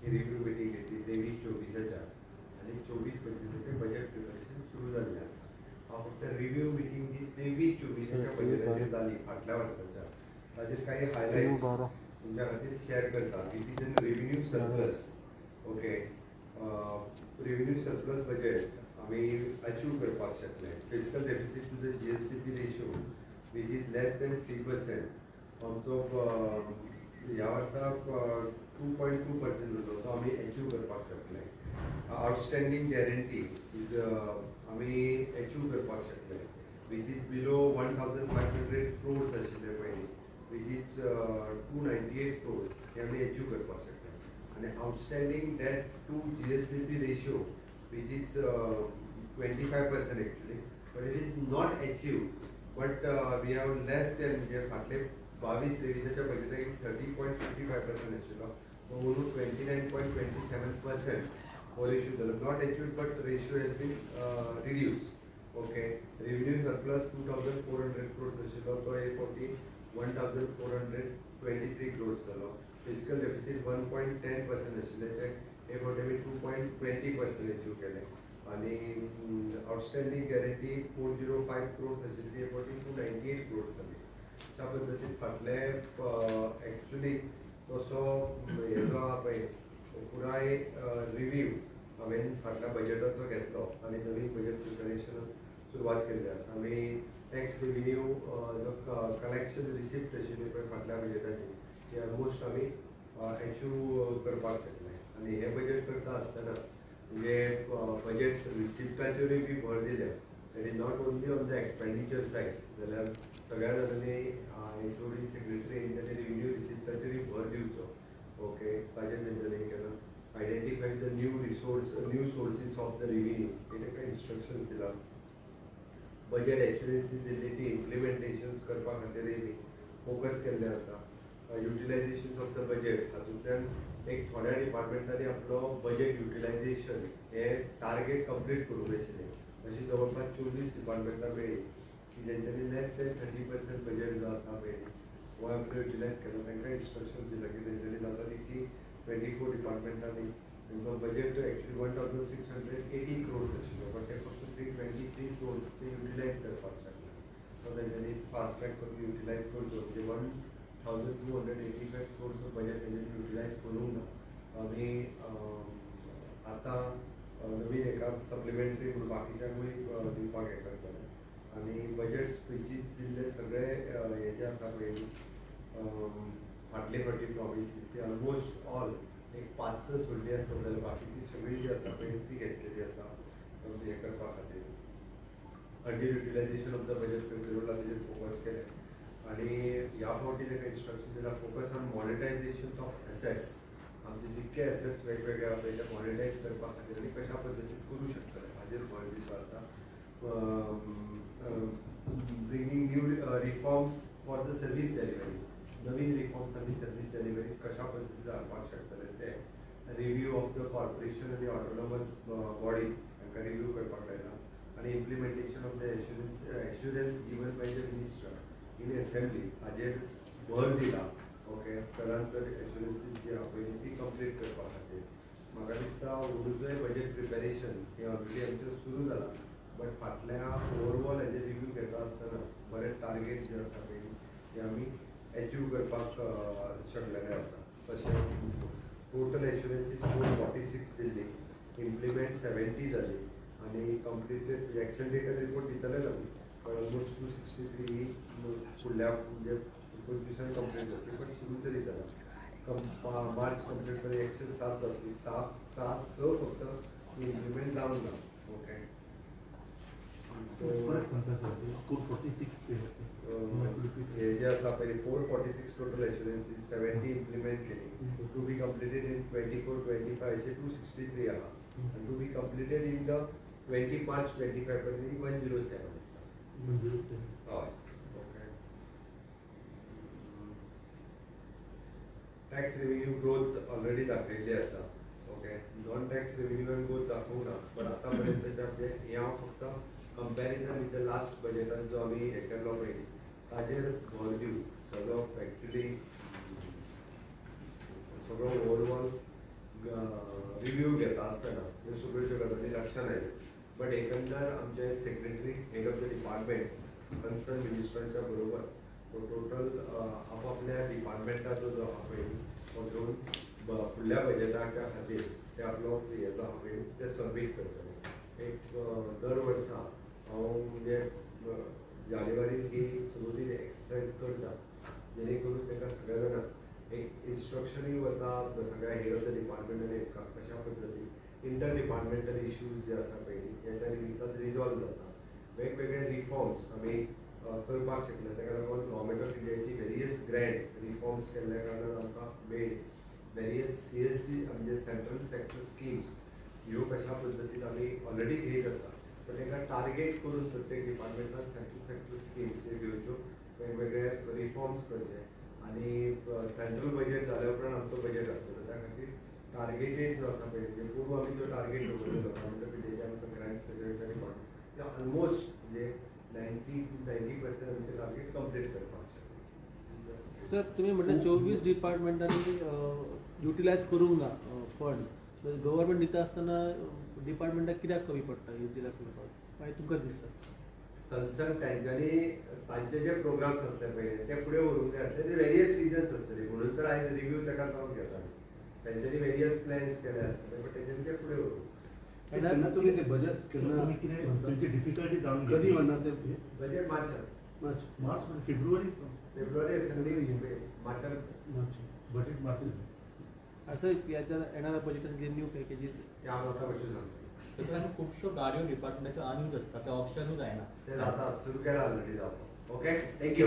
Review meeting घेतली 23-24 आणि 24-25 budget preparation सुरू झालें आसा. हांव फक्त रिव्ह्यू मिटींग जी 23-24 बजेटाचेर जाली फाटल्या वर्साच्या ताजेर काही हायलायट्स तुमच्या खातीर शेअर करता. It is an revenue surplus. Okay, revenue surplus budget आमी अचीव करपाक शकले. Fiscal deficit to the GSDP ratio which is less than 3%. आमचो ह्या वर्साक 2.2% होतो तो आमी अचीव करपाक शकले. आउटस्टँडींग गॅरंटी इज आमी अचीव करपाक शकले विच इज बिलो 1500 crores आशिल्ले पयलीं विच इज 298 crores हे आमी अचीव करपाक शकले. आणि outstanding debt to GSDP ratio which is 25% actually, but it is not achieve. But we have less than म्हणजे फाटले 22-23 बजेटाक 30.55% आशिल्लो तो म्हणून 29.27% हो रेशियो जालो. Not achieve but ratio has been reduce. Okay, revenue surplus 2400 crores आशिल्लो तो 1423 crores जालो. फिस्कल डेफिसीट 1.10% आशिल्ले ते 2.20% अचीव केले. आणि आउटस्टँडींग गॅरंटी 405 crores आशिल्ली ती 298 crores जाली. त्या पद्दतीन फाटले एक्चुअली तसो हेजो आहा पळय पुराय रिव्ह्यू हांवें फाटल्या बजेटाचो घेतलो आनी नवीन बजेट प्रिपरेशन सुरवात केल्ली आसा. आमी टॅक्स रेव्हेन्यू जो कलेक्शन रिसिप्ट आशिल्ली पळय फाटल्या बजेटाची ती ऑलमोस्ट आमी अचीव करपाक शकले. आनी हे बजेट करता आसतना म्हणजे बजेट रिसिप्टाचेरूय बी भर दिल्या. That is not only on the expenditure said जाल्यार सगळ्या जाणांनी HOD सेक्रेटरी तेंच्यांनी रेव्हेन्यू रिसिप्टाचेरूय भर दिवचो. ओके, ताजेर तेंच्यांनी केला. Identify the new sources of the revenue हे ताका इन्स्ट्रक्शन दिला. बजेट एश्युरन्सी दिल्ली ती इम्प्लिमेंटेशन करपा खातीरय बी फोकस केल्ले आसा. युटिलायझेशन ऑफ द बजेट हातूंतल्यान एक थोड्या डिपार्टमेंटांनी आपलो बजेट युटिलायझेशन हे टार्गेट कंप्लीट करूंक नाशिल्ले. अशी जवळपास 24 डिपार्टमेंटां मेळ्ळी की जेंच्यांनी लेस दॅन 30% बजेट जो आसा पळय हो आपलो युटिलायज केलो. तांकां इन्स्ट्रक्शन दिलां की तेंच्यांनी जाता तितली 24 डिपार्टमेंटांनी तेंचो बजेट एक्चुअली 1680 crores आशिल्लो बट ते फक्त 323 crores ते युटिलायज करपाक शकले. सो तेंच्यांनी फास्ट ट्रॅक करून युटिलायज करचो. म्हणजे 1285 crores बजेट तेंच्यांनी युटिलायज करूंक ना. आमी आतां नवीन एका सप्लिमेंटरी म्हणून बाकीच्यांकूय दिवपाक हें करतले. आनी बजेट स्पिचीस दिल्ले सगळे हे जे आसा पळय फाटले फावटी प्रॉमिसीस ती ऑलमोस्ट ऑल एक 5-6 सोडली आसा जाल्यार बाकीची सगळी जी आसा पळय ती घेतलेली आसा हें करपा खातीर. Under utilization of the budget कंट्रोला तेजेर फोकस केले. आणि ह्या फावटी ताका इन्स्ट्रक्शन दिला focus on monetization of assets. आमचे जितके एसेट्स वेगवेगळे आसा पळय ते मॉनिटायज करपा खातीर आनी कशा पद्दतीन करूं शकतले हाजेर भर दिवचो आसा. Bringing new reforms for the service delivery. नवीन रिफॉर्म्स आनी सर्वीस डेलिव्हरी कशा पद्दतीन हाडपाक शकतले ते. रिव्ह्यू ऑफ द कॉर्पोरेशन आनी ऑटोनॉमस बॉडी तांकां रिव्ह्यू करपाक लायला. आनी implementation of the assurance given by the minister in assembly हाजेर भर दिला. ओके, करांचर एश्युरन्सीस जी आहा पळय ती कंप्लीट करपा खातीर म्हाका दिसता उरूजय बजेट प्रिपेरेशन हे ऑलरेडी आमचे सुरू जाला. बट फाटल्या ओवरऑल हेजे रिव्ह्यू घेता आसतना बरे टार्गेट जे आसा पळय ते आमी अचीव करपाक शकलेले आसा. तशें टोटल एश्युरन्सीस 446 दिल्ली, इम्प्लिमेंट 70 जाली आनी कंप्लिटेड एक्शन टेकन रिपोर्ट दितलेच आमी. ऑलमोस्ट 263 फुडल्या म्हणजे 25 कंप्लीट जातली बट सुरू तरी जाला. मार्च कंप्लीट करून 107 जातली. 6 फक्त इम्प्लिमेंट जावंक ना. ओके, हे जे आसा पळय 446 टोटल एश्युरन्सीस 70 इम्प्लिमेंट केली. टू बी कंप्लिटेड इन 24-25 अशे 263 आहा. आनी to be completed in the 20 March 25 पर्यंत 107 आसा. हय, okay. Tax revenue growth already दाखयल्ली आसा. ओके, नॉन टॅक्स रेव्हेन्यूआन ग्रोथ दाखोवंक ना बट आतां पर्यंतच्या म्हणजे हे हांव फक्त कंपॅरिजन विथ द लास्ट बजेटान जो आमी हें केल्लो पळय ताजेर भर दिवं. ताजो एक्चुली सगळो ओवरऑल रिव्ह्यू घेता आसतना ह्यो सगळ्यो गजाली लक्षांत आयल्यो. बट एकंदर आमचे secretary head of the department concern मिनिस्टरांच्या बरोबर तो टोटल आपापल्या डिपार्टमेंटाचो जो आहा पळय तो घेवन फुडल्या बजेटाच्या खातीर ते आपलो हे जो आहा पळय ते सबमीट करतले. एक दर वर्सा हांव म्हणजे जानेवारीन ही सुरवातीक एक्सरसायज करता जेणे करून ताका सगळ्या जाणांक एक इन्स्ट्रक्शनूय वता सगळ्या हेड ऑफ द डिपार्टमेंटान कशा पद्दतीन इंटर डिपार्टमेंटल इश्यूज जे आसा पळय त्या निमित्तान रिजॉल्व जाता. वेगवेगळे रिफॉर्म्स आमी करपाक शकले ताका लागून गव्हर्मेंट ऑफ इंडियाची वेरियस ग्रँट्स रिफॉर्म्स केल्ल्या कारणान आमकां मेळ्ळी. वेरियस CSC म्हणजे सेंट्रल सेक्टर स्किम्स ह्यो कशा पद्दतीन आमी ऑलरेडी घेत आसा. पण ताका टार्गेट करून प्रत्येक डिपार्टमेंटान सेंट्रल सेक्टर स्किम्स घेवच्यो, वेगवेगळे रिफॉर्म्स करचे आनी सेंट्रल बजेट जाल्या उपरांत आमचो बजेट आसतलो त्या खातीर टार्गेटेड जो आसा पळय म्हणजे पूर्व आमी जो टार्गेट दवरलेलो गव्हर्मेंट ऑफ इंडियाच्या आमकां ग्रँट्स फॅसिलिटी डिपार्टमेंट ते ऑलमोस्ट म्हणजे 90 to 90% आमचे टार्गेट कंप्लीट करपाक शकले. सर तुम्ही म्हटलं 24 डिपार्टमेंटांनी युटिलायज करूंक ना फंड. गव्हर्मेंट दिता आसतना डिपार्टमेंटाक कित्याक कमी पडटा युटिलायज करपाक मागीर तुमकां दिसता? कन्सर्न तांच्यांनी तांचे जे प्रोग्राम्स आसले पळय ते फुडें व्हरूंक जाय आसले. ते वेरियस रिजन्स आसतले म्हणून तर आयज रिव्ह्यू ताका लागून घेता. तांच्यांनी वेरियस प्लॅन्स केले आसतले बट तेंच्यांनी ते फुडें व्हरूंक तेन्ना तुमी ते बजेट केन्ना त्यांची डिफिकल्टी जाणून कधी म्हणणार ते बजेट मार्चांत मार्च म्हणजे फेब्रुवारी फेब्रुवारी संडे मार्चांत बजेट मार्च असं येणाऱ्या बजेटात न्यू पॅकेजीस ते हांव आतां कशें सांगता. त्याच्यात खूपशो गाडयो डिपार्टमेंटाच्यो अनयूज आसता ते ऑप्शनूच जायना. ते जाता सुरू केला ऑलरेडी जावपाक. Okay thank you.